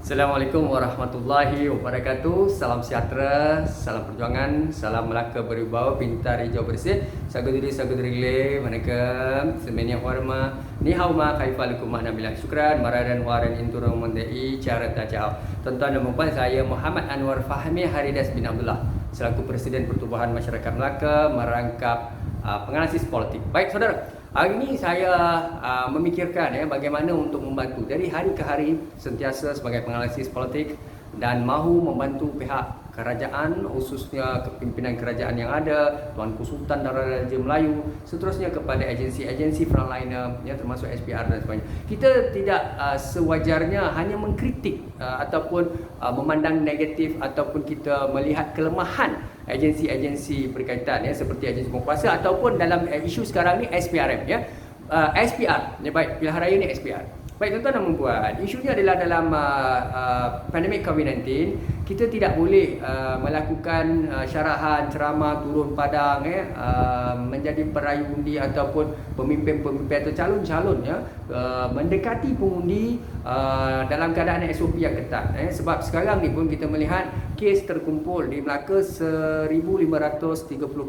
Assalamualaikum warahmatullahi wabarakatuh. Salam sejahtera, salam perjuangan, salam Melaka berwibawa, pintar hijau bersih. Saudari-saudari le, manakam, semenya horma, ni hao ma khaifalukum mahna bilang syukran, maradan waran inturung mendai cara tajau. Tuan-tuan dan puan, saya Muhammad Anwar Fahmi Haridas bin Abdullah, selaku Presiden Pertubuhan Masyarakat Melaka merangkap penganalisis politik. Baik saudara, hari ini saya memikirkan bagaimana untuk membantu dari hari ke hari sentiasa sebagai penganalisis politik dan mahu membantu pihak kerajaan, khususnya kepimpinan kerajaan yang ada, Tuanku Sultan Daraja Melayu, seterusnya kepada agensi-agensi frontliner termasuk SPR dan sebagainya. Kita tidak sewajarnya hanya mengkritik ataupun memandang negatif ataupun kita melihat kelemahan agensi-agensi berkaitan seperti agensi penguasa ataupun dalam isu sekarang ni SPRM SPR. Baik, pilihan raya ni SPR. Baik tuan-tuan dan puan, isunya adalah dalam pandemik COVID-19, kita tidak boleh melakukan syarahan, ceramah, turun padang menjadi perayu undi ataupun pemimpin-pemimpin atau calon-calon mendekati pengundi dalam keadaan SOP yang ketat. Sebab sekarang ni pun kita melihat kes terkumpul di Melaka 1,530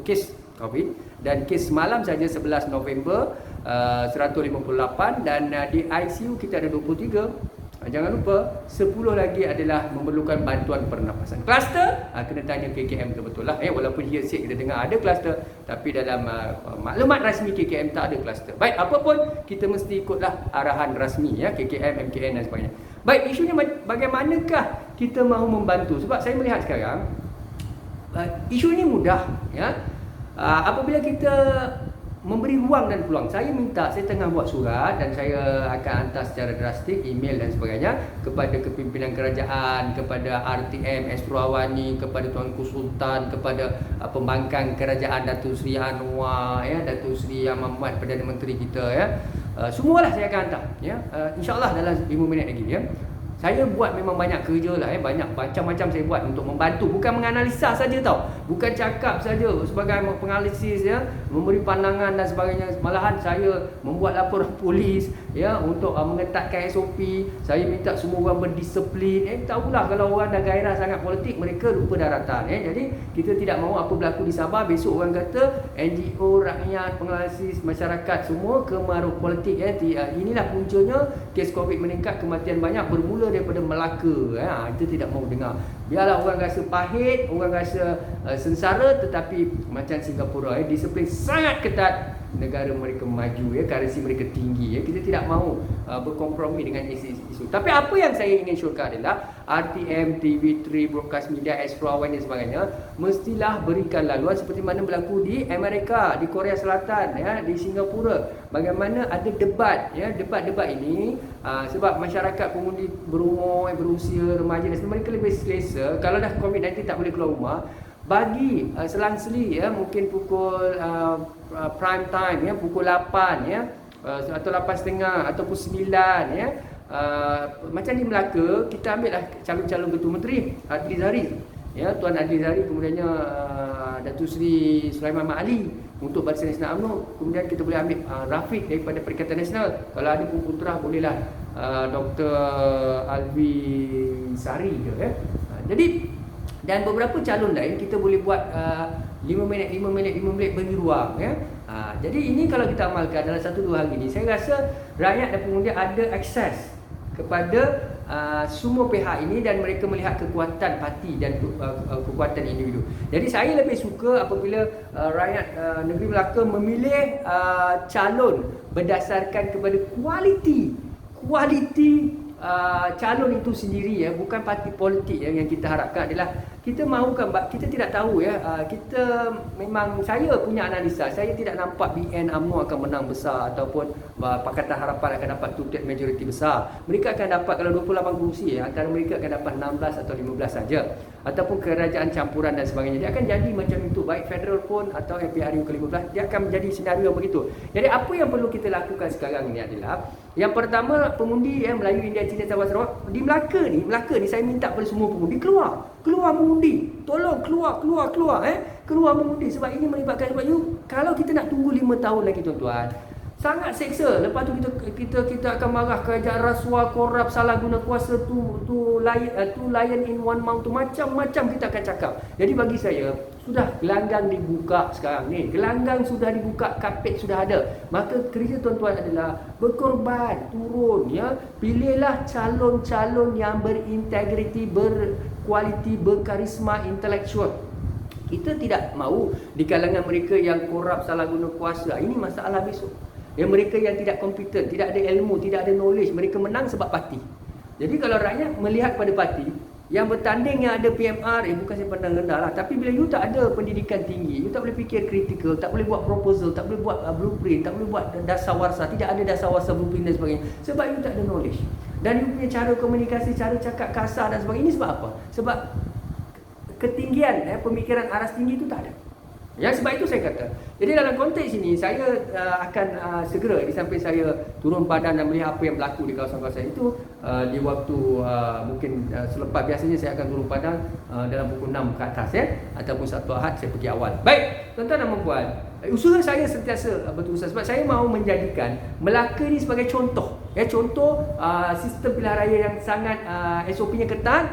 kes COVID dan kes semalam saja 11 November 158 dan di ICU kita ada 23. Jangan lupa 10 lagi adalah memerlukan bantuan pernafasan. Kluster kena tanya KKM betul lah. Walaupun hearsay kita dengar ada kluster, tapi dalam maklumat rasmi KKM tak ada kluster. Baik, apa pun kita mesti ikutlah arahan rasmi KKM, MKN dan sebagainya. Baik, isunya bagaimanakah kita mahu membantu? Sebab saya melihat sekarang isu ini mudah apabila kita memberi ruang dan peluang. Saya tengah buat surat dan saya akan hantar secara drastik, email dan sebagainya kepada kepimpinan kerajaan, kepada RTM Astro Awani, kepada Tuanku Sultan, kepada pembangkang kerajaan Datuk Seri Anwar, Datuk Seri Muhammad, Perdana Menteri kita semualah saya akan hantar InsyaAllah dalam 5 minit lagi Saya buat memang banyak kerja lah banyak macam-macam saya buat untuk membantu, bukan menganalisa saja tau, bukan cakap saja sebagai penganalisis memberi pandangan dan sebagainya. Malahan saya membuat laporan polis untuk mengetatkan SOP. Saya minta semua orang berdisiplin. Tahulah kalau orang dah gairah sangat politik, mereka lupa daratan. Jadi kita tidak mahu apa berlaku di Sabah, besok orang kata NGO, rakyat, penganalisis, masyarakat semua kemaruf politik. Inilah puncanya kes COVID meningkat, kematian banyak bermula daripada Melaka. Kita tidak mahu dengar. Biarlah orang rasa pahit, orang rasa sengsara, tetapi macam Singapura disiplin sangat ketat, negara mereka maju currency mereka tinggi kita tidak mahu berkompromi dengan isu-isu. Tapi apa yang saya ingin syorkan adalah RTM, TV3, broadcast media, Astro Awani dan sebagainya mestilah berikan laluan seperti mana berlaku di Amerika, di Korea Selatan, di Singapura. Bagaimana ada debat debat-debat ini sebab masyarakat pengundi berumur, berusia, remaja dan sebagainya, mereka lebih selesa. Kalau dah COVID-19 tak boleh keluar rumah, bagi selang-seli mungkin pukul prime time pukul 8 atau 8.30 ataupun 9 macam di Melaka kita ambil lah calon-calon Ketua Menteri Adli Zahari Tuan Adli Zahari, kemudiannya Datuk Seri Sulaiman Mat Ali untuk Barisan Nasional UMNO, kemudian kita boleh ambil Rafiq daripada Perikatan Nasional, kalau ada pun putra bolehlah Dr. Alwi Sari jadi dan beberapa calon lain kita boleh buat 5 minit bagi ruang jadi ini kalau kita amalkan dalam 1-2 hari ini, saya rasa rakyat dan pengundi ada akses kepada semua pihak ini dan mereka melihat kekuatan parti dan kekuatan individu. Jadi saya lebih suka apabila rakyat negeri Melaka memilih calon berdasarkan kepada kualiti calon itu sendiri bukan parti politik yang kita harapkan adalah kita mahukan, kita tidak tahu kita memang, saya punya analisa, saya tidak nampak BN UMNO akan menang besar ataupun Pakatan Harapan akan dapat two-third majority besar. Mereka akan dapat, kalau 28 kerusi antara mereka akan dapat 16 atau 15 saja, ataupun kerajaan campuran dan sebagainya. Dia akan jadi macam itu, baik federal pun atau MPRU ke-15, dia akan menjadi senario begitu. Jadi apa yang perlu kita lakukan sekarang ini adalah yang pertama, pengundi Melayu, India, Cina, Sabah, Sarawak di Melaka ni saya minta kepada semua pengundi keluar mengundi, tolong keluar mengundi, sebab ini melibatkan, sebab kalau kita nak tunggu 5 tahun lagi tuan-tuan, sangat seksa. Lepas tu kita akan marah kerajaan rasuah, korap, salah guna kuasa, tu lion in one mouth, tu macam-macam kita akan cakap. Jadi bagi saya, sudah gelanggang dibuka sekarang ni. Gelanggang sudah dibuka, kapet sudah ada. Maka kerja tuan-tuan adalah berkorban, turun ya. Pilihlah calon-calon yang berintegriti, berkualiti, berkarisma intelektual. Kita tidak mahu di kalangan mereka yang korap, salah guna kuasa. Ini masalah besok. Mereka yang tidak kompeten, tidak ada ilmu, tidak ada knowledge, mereka menang sebab parti. Jadi kalau rakyat melihat pada parti, yang bertanding yang ada PMR, bukan saya pandang rendah lah, tapi bila you tak ada pendidikan tinggi, you tak boleh fikir kritikal, tak boleh buat proposal, tak boleh buat blueprint, tak boleh buat dasawarsa, tidak ada dasawarsa blueprint dan sebagainya, sebab you tak ada knowledge. Dan you punya cara komunikasi, cara cakap kasar dan sebagainya. Ini sebab apa? Sebab ketinggian pemikiran aras tinggi itu tak ada. Yang sebab itu saya kata, jadi dalam konteks ini saya akan segera di samping saya turun padang dan melihat apa yang berlaku di kawasan-kawasan itu, di waktu mungkin selepas, biasanya saya akan turun padang dalam pukul 6 ke atas ya, ataupun satu Ahad saya pergi awal. Baik, tuan-tuan dan puan, usaha saya sentiasa berusaha sebab saya mahu menjadikan Melaka ini sebagai contoh. Contoh sistem pilihan raya yang sangat SOP-nya ketat,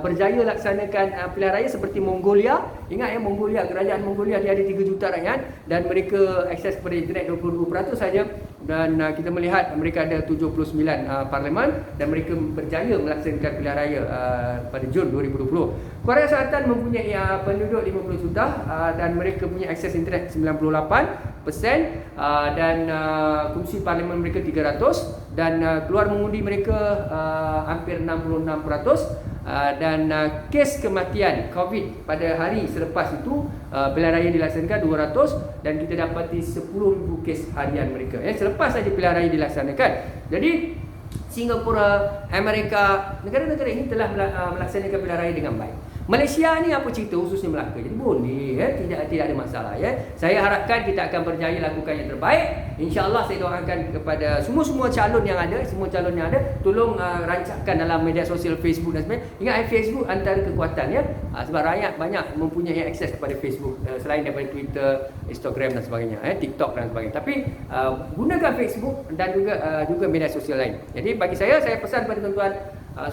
berjaya laksanakan pilihan raya seperti Mongolia. Ingat Mongolia, kerajaan Mongolia dia ada 3 juta rakyat dan mereka akses kepada internet 22% saja. Dan kita melihat mereka ada 79 parlimen dan mereka berjaya melaksanakan pilihan raya pada Jun 2020. Korea Selatan mempunyai penduduk 50 juta dan mereka punya akses internet 98% dan kursi parlimen mereka 300 dan keluar mengundi mereka hampir 66%. Dan kes kematian COVID pada hari selepas itu pilihan raya dilaksanakan 200 dan kita dapati 10,000 kes harian mereka selepas saja pilihan raya dilaksanakan. Jadi Singapura, Amerika, negara-negara ini telah melaksanakan pilihan raya dengan baik. Malaysia ni apa cerita, khususnya Melaka. Jadi boleh tidak ada masalah Saya harapkan kita akan berjaya lakukan yang terbaik. InsyaAllah saya doakan kepada semua calon yang ada, tolong rancangkan dalam media sosial Facebook dan sebagainya. Ingat Facebook antara kekuatan sebab rakyat banyak mempunyai akses kepada Facebook selain daripada Twitter, Instagram dan sebagainya, TikTok dan sebagainya. Tapi gunakan Facebook dan juga media sosial lain. Jadi bagi saya pesan pada tuan-tuan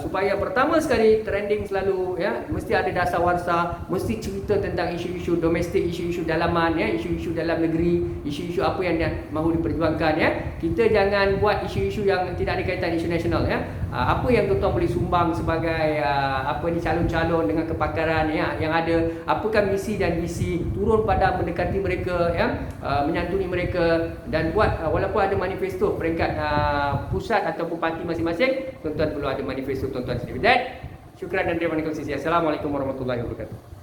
supaya pertama sekali trending selalu mesti ada dasawarsa, mesti cerita tentang isu-isu domestik, isu-isu dalaman isu-isu dalam negeri, isu-isu apa yang mahu diperjuangkan Kita jangan buat isu-isu yang tidak ada kaitan isu nasional apa yang tuan-tuan boleh sumbang sebagai calon-calon dengan kepakaran yang ada, apakah misi dan visi, turun pada mendekati mereka menyantuni mereka dan buat walaupun ada manifesto peringkat pusat ataupun parti masing-masing, tuan-tuan perlu ada manifesto tuan-tuan sendiri. Dan syukran dan terima kasih. Assalamualaikum warahmatullahi wabarakatuh.